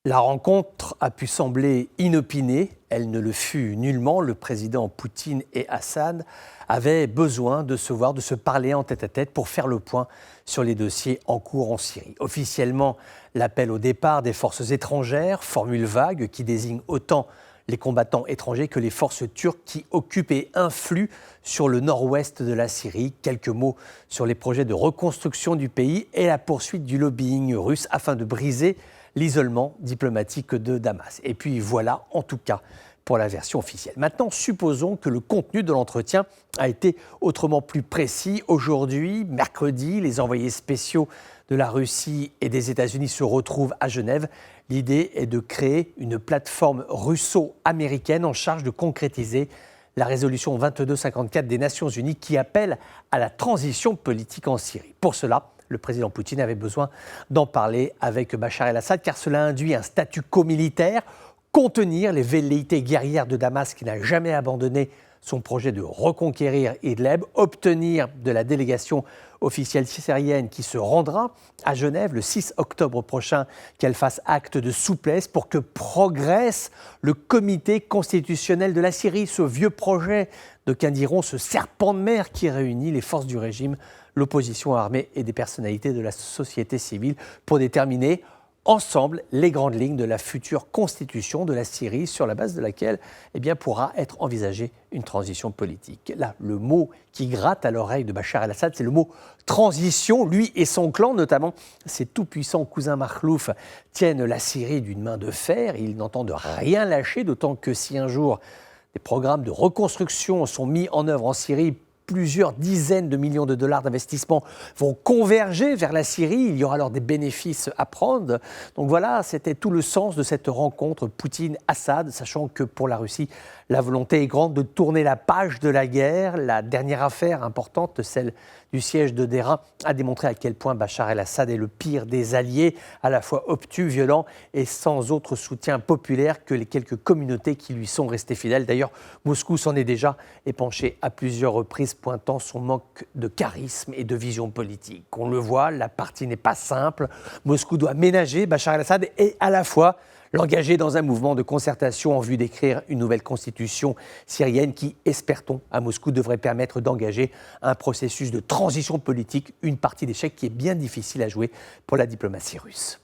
La rencontre a pu sembler inopinée, elle ne le fut nullement. Le président Poutine et Assad avaient besoin de se voir, de se parler en tête-à-tête pour faire le point sur les dossiers en cours en Syrie. Officiellement, l'appel au départ des forces étrangères, formule vague qui désigne autant les combattants étrangers que les forces turques qui occupent et influent sur le nord-ouest de la Syrie. Quelques mots sur les projets de reconstruction du pays et la poursuite du lobbying russe afin de briser l'isolement diplomatique de Damas. Et puis voilà, en tout cas, pour la version officielle. Maintenant, supposons que le contenu de l'entretien a été autrement plus précis. Aujourd'hui, mercredi, les envoyés spéciaux de la Russie et des États-Unis se retrouvent à Genève. L'idée est de créer une plateforme russo-américaine en charge de concrétiser la résolution 2254 des Nations Unies qui appelle à la transition politique en Syrie. Pour cela, le président Poutine avait besoin d'en parler avec Bachar el-Assad car cela induit un statu quo militaire, contenir les velléités guerrières de Damas qui n'a jamais abandonné son projet de reconquérir Idlib, obtenir de la délégation officielle syrienne qui se rendra à Genève le 6 octobre prochain qu'elle fasse acte de souplesse pour que progresse le comité constitutionnel de la Syrie, ce vieux projet, d'aucuns diront ce serpent de mer qui réunit les forces du régime, l'opposition armée et des personnalités de la société civile pour déterminer ensemble les grandes lignes de la future constitution de la Syrie sur la base de laquelle pourra être envisagée une transition politique. Là, le mot qui gratte à l'oreille de Bachar el-Assad, c'est le mot transition. Lui et son clan, notamment ses tout-puissants cousins Makhlouf, tiennent la Syrie d'une main de fer. Ils n'entendent rien lâcher, d'autant que si un jour des programmes de reconstruction sont mis en œuvre en Syrie, plusieurs dizaines de millions de dollars d'investissement vont converger vers la Syrie. Il y aura alors des bénéfices à prendre. Donc voilà, c'était tout le sens de cette rencontre Poutine-Assad, sachant que pour la Russie, la volonté est grande de tourner la page de la guerre. La dernière affaire importante, celle du siège de Daraa, a démontré à quel point Bachar el-Assad est le pire des alliés, à la fois obtus, violent et sans autre soutien populaire que les quelques communautés qui lui sont restées fidèles. D'ailleurs, Moscou s'en est déjà épanché à plusieurs reprises, pointant son manque de charisme et de vision politique. On le voit, la partie n'est pas simple. Moscou doit ménager Bachar el-Assad et à la fois l'engager dans un mouvement de concertation en vue d'écrire une nouvelle constitution syrienne qui, espère-t-on, à Moscou, devrait permettre d'engager un processus de transition politique, une partie d'échec qui est bien difficile à jouer pour la diplomatie russe.